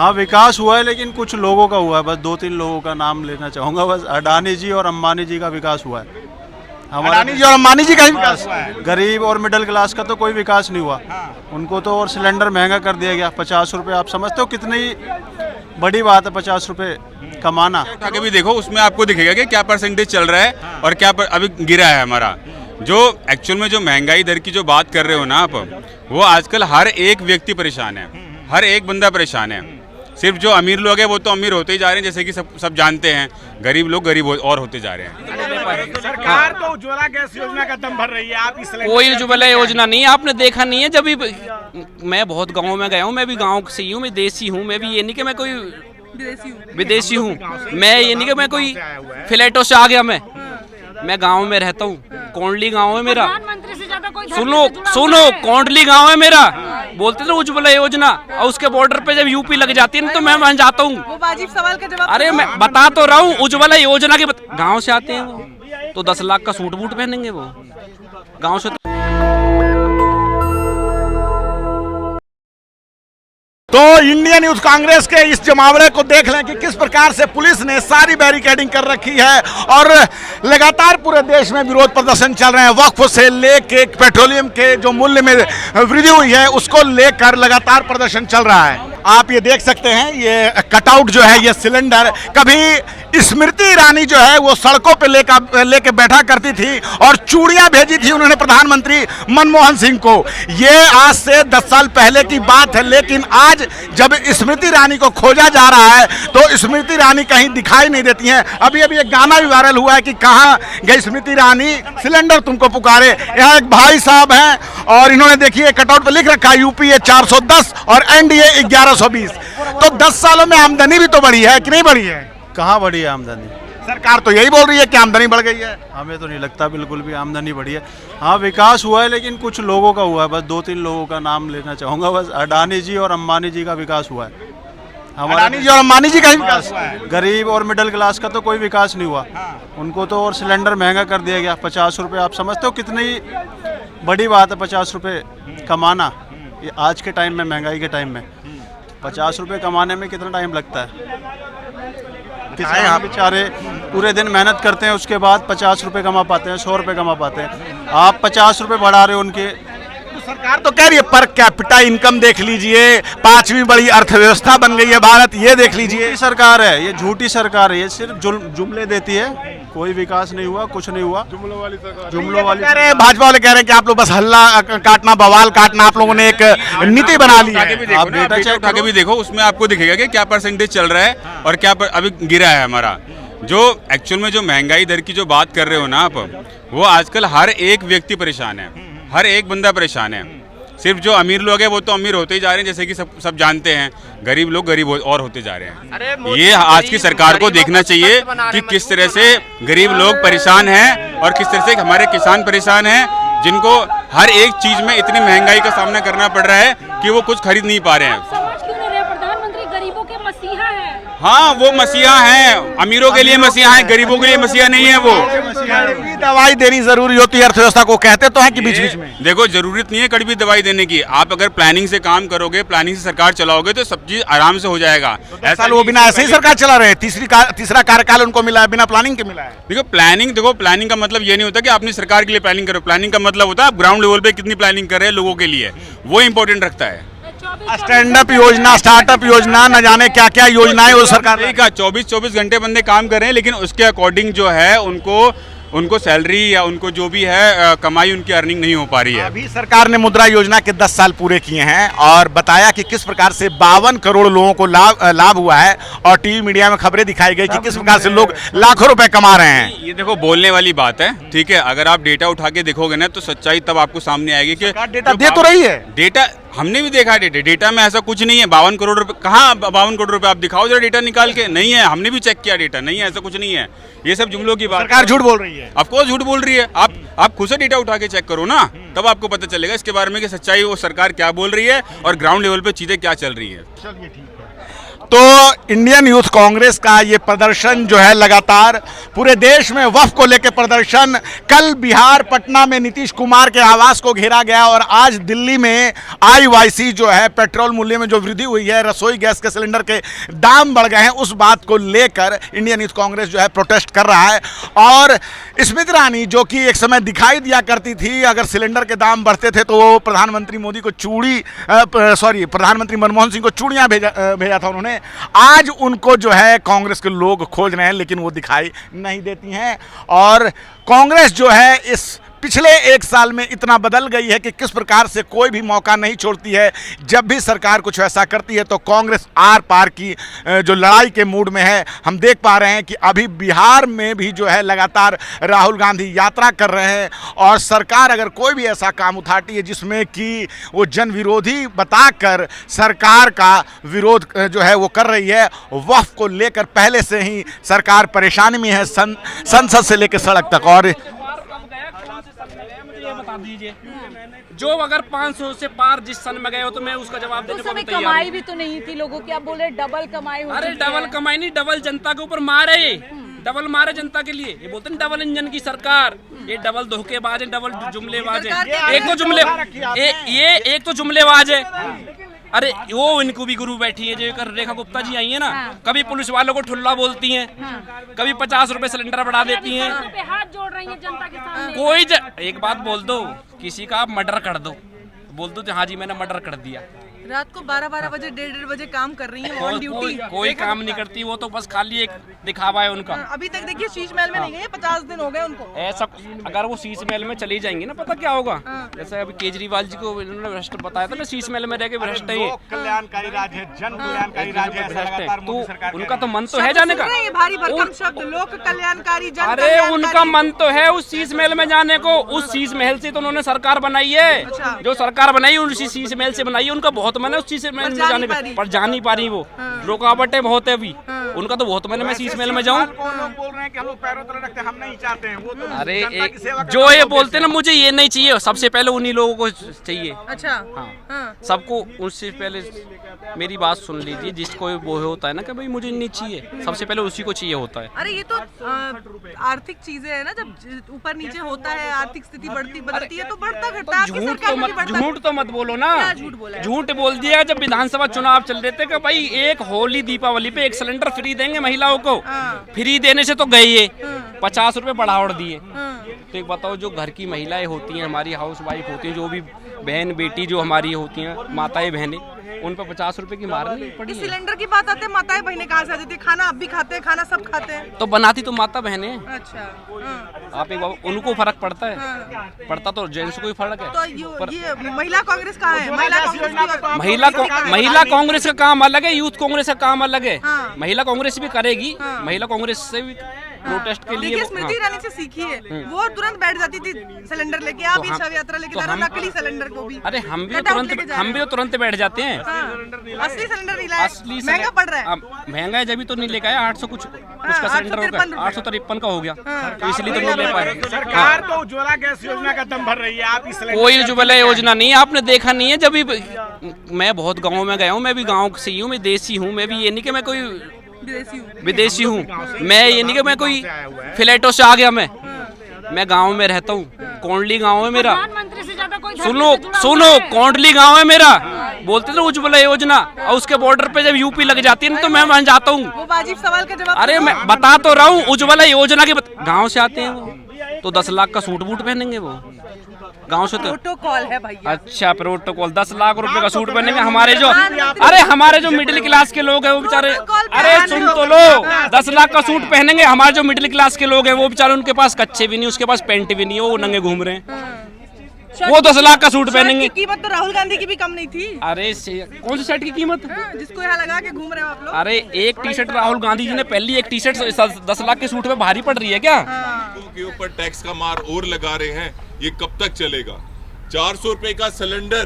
हाँ विकास हुआ है, लेकिन कुछ लोगों का हुआ है, बस 2-3 लोगों का नाम लेना चाहूँगा। बस अडानी जी और अंबानी जी का विकास हुआ है। अडानी जी और अंबानी जी का ही विकास हुआ है। गरीब और मिडिल क्लास का तो कोई विकास नहीं हुआ। उनको तो और सिलेंडर महंगा कर दिया गया। 50 रुपये, आप समझते हो कितनी बड़ी बात है 50 रुपये कमाना। उठा के भी देखो, उसमें आपको दिखेगा कि क्या परसेंटेज चल रहा है और क्या अभी गिरा है हमारा। जो एक्चुअल में जो महंगाई दर की जो बात कर रहे हो ना आप, वो आजकल हर एक व्यक्ति परेशान है, हर एक बंदा परेशान है। सिर्फ जो अमीर लोग हैं वो तो अमीर होते ही जा रहे हैं, जैसे कि सब जानते हैं। गरीब लोग गरीब और होते जा रहे हैं। सरकार तो उज्ज्वला गैस योजना का दम भर रही है, आप इस कोई उज्ज्वला योजना नहीं है, आपने देखा नहीं है। जब भी मैं बहुत गाँव में गया हूँ, मैं भी गाँव से ही हूँ, मैं देसी हूँ। मैं भी ये नहीं कि मैं कोई विदेशी हूँ, मैं ये नहीं कि मैं कोई फ्लैटों से आ गया। मैं गांव में रहता हूँ, कोंडली गांव है मेरा। सुनो कोंडली गांव है मेरा। बोलते थे उज्ज्वला योजना, और उसके बॉर्डर पे जब यूपी लग जाती है ना तो मैं वहां जाता हूँ। वो वाजिब सवाल का जवाब। अरे मैं बता तो रहा हूँ, उज्ज्वला योजना के गाँव से आते हैं वो, तो 10 लाख का सूट बूट पहनेंगे वो गाँव से। तो इंडियन यूथ कांग्रेस के इस जमावड़े को देख लें कि किस प्रकार से पुलिस ने सारी बैरिकेडिंग कर रखी है और लगातार पूरे देश में विरोध प्रदर्शन चल रहे हैं। वक्फ से लेके पेट्रोलियम के जो मूल्य में वृद्धि हुई है उसको लेकर लगातार प्रदर्शन चल रहा है। आप ये देख सकते हैं, ये कटआउट जो है, ये सिलेंडर कभी स्मृति ईरानी जो है वो सड़कों पे लेके बैठा करती थी और चूड़ियां भेजी थी उन्होंने प्रधानमंत्री मनमोहन सिंह को। ये आज से 10 साल पहले की बात है, लेकिन आज जब स्मृति ईरानी को खोजा जा रहा है तो स्मृति ईरानी कहीं दिखाई नहीं देती हैं। अभी अभी एक गाना भी वायरल हुआ है कि कहाँ गई स्मृति ईरानी, सिलेंडर तुमको पुकारे। यहाँ एक भाई साहब हैं और इन्होंने देखिए कटआउट पे लिख रखा है यूपीए 410 और एनडीए 1120। तो 10 सालों में आमदनी भी तो बढ़ी है कि नहीं बढ़ी है? कहाँ बढ़ी है आमदनी? सरकार तो यही बोल रही है कि आमदनी बढ़ गई है। हमें तो नहीं लगता बिल्कुल भी आमदनी बढ़ी है। हाँ विकास हुआ है, लेकिन कुछ लोगों का हुआ है, बस 2-3 लोगों का नाम लेना चाहूँगा। बस अडानी जी और अंबानी जी का विकास हुआ है। अडानी जी और अंबानी जी का ही विकास हुआ है। गरीब और मिडिल क्लास का तो कोई विकास नहीं हुआ। उनको तो और सिलेंडर महंगा कर दिया गया। 50 रुपये, आप समझते हो कितनी बड़ी बात है 50 रुपये कमाना। ये आज के टाइम में, महंगाई के टाइम में 50 रुपये कमाने में कितना टाइम लगता है? किसान बेचारे पूरे दिन मेहनत करते हैं, उसके बाद 50 रुपये कमा पाते हैं, 100 रुपये कमा पाते हैं। आप 50 रुपये बढ़ा रहे हो उनके। तो सरकार तो कह रही है पर कैपिटा इनकम देख लीजिए, 5वीं बड़ी अर्थव्यवस्था बन गई है भारत, ये देख लीजिए। ये सरकार है, ये झूठी सरकार है, ये सिर्फ जुमले देती है। कोई विकास नहीं हुआ, कुछ नहीं हुआ। जुमलों वाली सरकार, जुमलों वाली। कह रहे हैं, भाजपा वाले कह रहे हैं कि आप लोग बस हल्ला काटना, बवाल काटना, आप लोगों ने एक नीति बना ली है। आप डेटा चेक उठा के भी देखो, उसमें आपको दिखेगा कि क्या परसेंटेज चल रहा है और क्या अभी गिरा है हमारा। जो एक्चुअल में जो महंगाई दर की जो बात कर रहे हो ना आप, वो आजकल हर एक व्यक्ति परेशान है, हर एक बंदा परेशान है। सिर्फ जो अमीर लोग हैं वो तो अमीर होते ही जा रहे हैं, जैसे कि सब जानते हैं। गरीब लोग गरीब और होते जा रहे हैं। ये आज की सरकार को देखना चाहिए कि किस तरह से गरीब लोग परेशान हैं और किस तरह से हमारे किसान परेशान हैं, जिनको हर एक चीज में इतनी महंगाई का सामना करना पड़ रहा है कि वो कुछ खरीद नहीं पा रहे हैं। प्रधानमंत्री गरीबों के मसीहा है। हाँ वो मसीहा हैं, अमीरों के लिए मसीहा हैं, गरीबों के लिए मसीहा नहीं है वो। दवाई देनी जरूरी होती है अर्थव्यवस्था को, कहते तो है कि बीच बीच में। देखो जरूरत नहीं है कड़वी दवाई देने की। आप अगर प्लानिंग से काम करोगे, प्लानिंग से सरकार चलाओगे तो सब चीज आराम से हो जाएगा। ऐसा वो बिना ऐसे ही सरकार चला रहे हैं, तीसरा कार्यकाल उनको मिला है, बिना प्लानिंग के मिला है। देखो प्लानिंग का मतलब ये नहीं होता कि आपने सरकार के लिए प्लानिंग करो। प्लानिंग का मतलब होता है आप ग्राउंड लेवल पे कितनी प्लानिंग कर रहे हैं लोगों के लिए, वो इंपॉर्टेंट रखता है। स्टैंड अप योजना, स्टार्टअप योजना, न जाने क्या क्या योजनाएं वो सरकार का 24 घंटे बंदे काम कर रहे हैं, लेकिन उसके अकॉर्डिंग जो है उनको सैलरी या उनको जो भी है कमाई, उनकी अर्निंग नहीं हो पा रही है। अभी सरकार ने मुद्रा योजना के 10 साल पूरे किए हैं और बताया कि किस प्रकार से 52 करोड़ लोगों को लाभ हुआ है और टीवी मीडिया में खबरें दिखाई गई कि किस प्रकार से लोग लाखों रुपए कमा रहे हैं। ये देखो बोलने वाली बात है, ठीक है। अगर आप डेटा उठा के देखोगे ना तो सच्चाई तब आपको सामने आएगी कि डेटा दे तो रही है। डेटा हमने भी देखा है, डेटा में ऐसा कुछ नहीं है। 52 करोड़ रुपए कहाँ? 52 करोड़ रुपए आप दिखाओ जरा डेटा निकाल के। नहीं है, हमने भी चेक किया, डेटा नहीं है, ऐसा कुछ नहीं है। ये सब जुमलों की बात। सरकार झूठ बोल रही है। ऑफकोर्स झूठ बोल रही है। आप खुद से डेटा उठा के चेक करो ना, तब आपको पता चलेगा इसके बारे में कि सच्चाई वो सरकार क्या बोल रही है और ग्राउंड लेवल पे चीजें क्या चल रही है। चलिए ठीक है। तो इंडियन यूथ कांग्रेस का ये प्रदर्शन जो है लगातार पूरे देश में वक्फ को लेकर प्रदर्शन, कल बिहार पटना में नीतीश कुमार के आवास को घेरा गया और आज दिल्ली में आईवाईसी जो है पेट्रोल मूल्य में जो वृद्धि हुई है, रसोई गैस के सिलेंडर के दाम बढ़ गए हैं, उस बात को लेकर इंडियन यूथ कांग्रेस जो है प्रोटेस्ट कर रहा है। और स्मृति ईरानी जो कि एक समय दिखाई दिया करती थी, अगर सिलेंडर के दाम बढ़ते थे तो वो प्रधानमंत्री मोदी को प्रधानमंत्री मनमोहन सिंह को चूड़ियां भेजा था उन्होंने, आज उनको जो है कांग्रेस के लोग खोज रहे हैं लेकिन वो दिखाई नहीं देती हैं। और कांग्रेस जो है इस पिछले एक साल में इतना बदल गई है कि किस प्रकार से कोई भी मौका नहीं छोड़ती है। जब भी सरकार कुछ ऐसा करती है तो कांग्रेस आर पार की जो लड़ाई के मूड में है। हम देख पा रहे हैं कि अभी बिहार में भी जो है लगातार राहुल गांधी यात्रा कर रहे हैं और सरकार अगर कोई भी ऐसा काम उठाती है जिसमें कि वो जन विरोधी बताकर सरकार का विरोध जो है वो कर रही है, वक्फ को लेकर पहले से ही सरकार परेशानी में है, संसद से लेकर सड़क तक। और मुझे ये बता दीजिए, जो अगर 500 से पार जिस सन में गए हो तो मैं उसका जवाब देने को तैयार हूं। कमाई भी तो नहीं थी लोगों की, आप बोल रहे डबल कमाई हो। अरे डबल कमाई नहीं, डबल जनता के ऊपर मारे, डबल मारे जनता के लिए। ये बोलते हैं डबल इंजन की सरकार, ये डबल धोखेबाज है, डबल जुमलेबाज है। एक तो जुमलेबाज है। अरे वो इनको भी गुरु बैठी है जो कर रेखा गुप्ता जी आई है ना, कभी पुलिस वालों को ठुल्ला बोलती हैं, कभी 50 रुपए सिलेंडर बढ़ा देती हैं, हाथ जोड़ रही है जनता के सामने। एक बात बोल दो, किसी का आप मर्डर कर दो, बोल दो हाँ जी मैंने मर्डर कर दिया, रात को 12-12 बजे 1:30 बजे काम कर रही है ऑन ड्यूटी। कोई काम नहीं करती, वो तो बस खाली एक दिखावा है उनका। अभी तक देखिए शीश महल में नहीं गई, 50 दिन हो गए उनको। ऐसा अगर वो शीश महल में चली जाएंगी ना, पता क्या होगा, जैसे अभी केजरीवाल जी को इन्होंने भ्रष्ट बताया था ना, शीश महल में रह के भ्रष्ट है, कल्याणकारी राज्य है, जन कल्याणकारी राज्य है, तो उनका तो मन तो है जाने का, ये भारी भरकम शब्द लोक कल्याणकारी जन। अरे उनका मन तो है उस शीश महल में जाने को, उस शीश महल से तो उन्होंने सरकार बनाई है, जो सरकार बनाई उसी शीश महल से बनाई है, उनका बहुत मन है उस शीश महल में जाने पर जा नहीं पा रही, वो रुकावटें बहुत है अभी, उनका तो बहुत मन है मैं शीश महल में जाऊं। बोल रहे हैं कि हम लोग पैरों तले रखते हैं, हम नहीं चाहते हैं वो तो। अरे जो ये बोलते हैं ना, मुझे ये नहीं चाहिए, सबसे पहले उन्हीं लोगों को चाहिए। अच्छा हाँ। सबको उससे पहले मेरी बात सुन लीजिए, जिसको वो होता है ना कि भाई मुझे नहीं चाहिए, सबसे पहले उसी को चाहिए होता है। अरे ये तो आर्थिक चीजें है ना, जब ऊपर नीचे होता है, आर्थिक स्थिति बढ़ती बदलती है तो बढ़ता घटता है। झूठ तो मत बोलो ना, झूठ बोल दिया। जब विधानसभा चुनाव चल रहे थे कि भाई एक होली दीपावली पे एक सिलेंडर फ्री देंगे महिलाओं को, फ्री देने से तो गए ये 50 रुपए बढ़ावड़ दिए। तो एक बताओ, जो घर की महिलाएं होती हैं, हमारी हाउस वाइफ होती हैं, जो भी बहन बेटी जो हमारी होती हैं, माताएं बहनें, उन पर 50 रुपए की मार नहीं पड़ी। सिलेंडर की बात आते हैं, माताएं बहनें कहाँ से आ जाती है? खाना आप भी खाते हैं, खाना सब खाते हैं, तो बनाती तो माता बहनें। अच्छा आप एक बार उनको फर्क पड़ता है, पड़ता तो जेंट्स को ही फर्क है। तो ये महिला कांग्रेस कहाँ है? महिला कांग्रेस का काम अलग है, यूथ कांग्रेस का काम अलग है। महिला कांग्रेस भी करेगी, महिला कांग्रेस से भी प्रोटेस्ट के लिए। स्मृति ईरानी से सीखिए, वो तुरंत बैठ जाती थी सिलेंडर लेके, आप ही शव यात्रा लेके जा रहे हो, नकली सिलेंडर को भी। अरे हम भी तो तुरंत बैठ जाते हैं। असली सिलेंडर नहीं लाए, असली महंगा पड़ रहा है। महंगा है जब तो नहीं लेके आया, 800 कुछ का सिलेंडर हो गया, 853 का हो गया, तो इसलिए तो नहीं ले पाए। सरकार तो उज्ज्वला गैस योजना का दम भर रही है, आप कोई उज्ज्वला योजना नहीं, आपने देखा नहीं है। जब भी मैं बहुत गाँव में गया हूँ, मैं भी गाँव से ही हूँ, मैं देसी हूँ, मैं भी ये नहीं कि मैं कोई विदेशी हूँ, मैं ये नहीं कि मैं कोई फ्लैटों से आ गया, मैं गांव में रहता हूँ, कोंडली गांव है मेरा। प्रधानमंत्री से ज्यादा कोई सुनो कोंडली गांव है मेरा। बोलते थे उज्ज्वला योजना, और उसके बॉर्डर पे जब यूपी लग जाती है ना तो मैं वहां जाता हूँ। वो वाजिब सवाल का जवाब। अरे मैं बता तो रहा हूँ, उज्ज्वला योजना के गाँव से आते हैं वो, तो 10 लाख का सूट बूट पहनेंगे वो गांव से। तो प्रोटोकॉल है भैया। अच्छा प्रोटोकॉल, 10 लाख रुपए का सूट पहनेंगे हमारे जो मिडिल क्लास के लोग हैं वो बेचारे। अरे सुन तो लो, 10 लाख का सूट पहनेंगे, हमारे जो मिडिल क्लास के लोग हैं वो बेचारे, उनके पास कच्चे भी नहीं, उसके पास पैंट भी नहीं है, वो नंगे घूम रहे हैं, वो 10 लाख का सूट पहनेंगे। कीमत तो राहुल गांधी की भी कम नहीं थी। अरे कौन सी शर्ट की कीमत? जिसको यहाँ लगा के घूम रहे हो आप लोग। अरे एक टी शर्ट राहुल गांधी जी ने पहली एक टी शर्ट 10 लाख के सूट में भारी पड़ रही है क्या? के ऊपर टैक्स का मार और लगा रहे हैं, ये कब तक चलेगा? 400 रुपए का सिलेंडर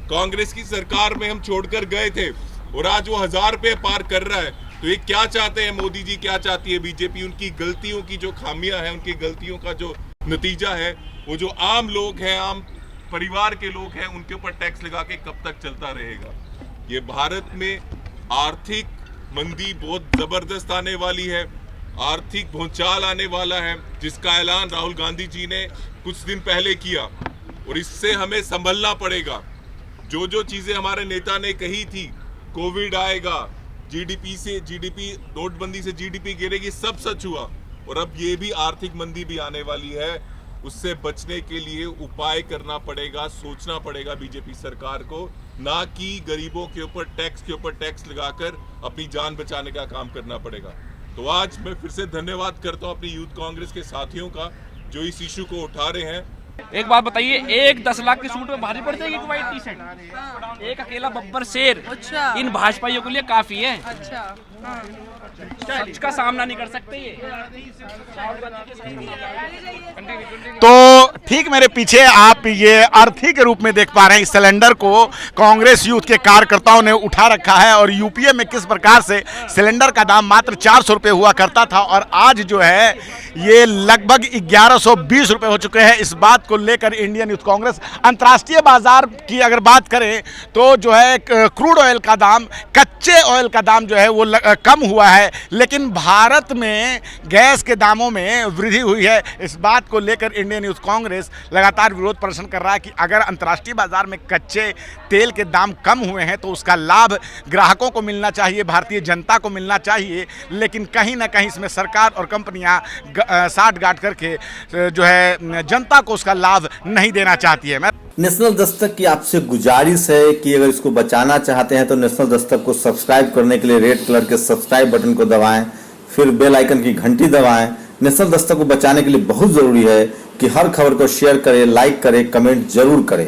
कांग्रेस की सरकार में हम छोड़कर गए थे और आज वो 1000 रुपए पार कर रहा है। तो ये क्या चाहते हैं मोदी जी, क्या चाहती है बीजेपी? उनकी गलतियों की जो खामियां हैं, उनकी गलतियों का जो नतीजा है, वो जो आम लोग हैं, आम परिवार के लोग हैं, उनके ऊपर टैक्स लगा के कब तक चलता रहेगा? ये भारत में आर्थिक मंदी बहुत जबरदस्त आने वाली है, आर्थिक भूचाल आने वाला है, जिसका ऐलान राहुल गांधी जी ने कुछ दिन पहले किया, और इससे हमें संभलना पड़ेगा। जो जो चीजें हमारे नेता ने कही थी, कोविड आएगा, जीडीपी नोटबंदी से जीडीपी गिरेगी, सब सच हुआ, और अब ये भी आर्थिक मंदी भी आने वाली है। उससे बचने के लिए उपाय करना पड़ेगा, सोचना पड़ेगा बीजेपी सरकार को, ना कि गरीबों के ऊपर टैक्स लगाकर अपनी जान बचाने का काम करना पड़ेगा। तो आज मैं फिर से धन्यवाद करता हूं अपनी यूथ कांग्रेस के साथियों का जो इस इशू को उठा रहे हैं। एक बात बताइए, एक 10 लाख के सूट में भारी पड़ जाएगी व्हाइट टी शर्ट? एक अकेला बब्बर शेर अच्छा। इन भाजपाइयों के लिए काफी है। अच्छा, हाँ। सच का सामना नहीं कर सकते ये। तो ठीक मेरे पीछे आप ये अर्थी के रूप में देख पा रहे हैं, इस सिलेंडर को कांग्रेस यूथ के कार्यकर्ताओं ने उठा रखा है, और यूपीए में किस प्रकार से सिलेंडर का दाम मात्र 400 रुपये हुआ करता था और आज जो है ये लगभग 1120 रुपये हो चुके हैं। इस बात को लेकर इंडियन यूथ कांग्रेस अंतर्राष्ट्रीय बाजार की अगर बात करें तो जो है क्रूड ऑयल का दाम, कच्चे ऑयल का दाम जो है वो कम हुआ है, लेकिन भारत में गैस के दामों में वृद्धि हुई है। इस बात को लेकर इंडियन यूथ कांग्रेस लगातार विरोध प्रदर्शन कर रहा है कि अगर अंतर्राष्ट्रीय बाजार में कच्चे तेल के दाम कम हुए हैं तो उसका लाभ ग्राहकों को मिलना चाहिए, भारतीय जनता को मिलना चाहिए, लेकिन कहीं ना कहीं इसमें सरकार और कंपनियां साठ गांठ करके जो है जनता को उसका लाभ नहीं देना चाहती है। नेशनल दस्तक की आपसे गुजारिश है कि अगर इसको बचाना चाहते हैं तो नेशनल दस्तक को सब्सक्राइब करने के लिए रेड कलर के सब्सक्राइब बटन को दबाएं, फिर बेल आइकन की घंटी दबाएं। नेशनल दस्तक को बचाने के लिए बहुत जरूरी है कि हर खबर को शेयर करें, लाइक करें, कमेंट जरूर करें।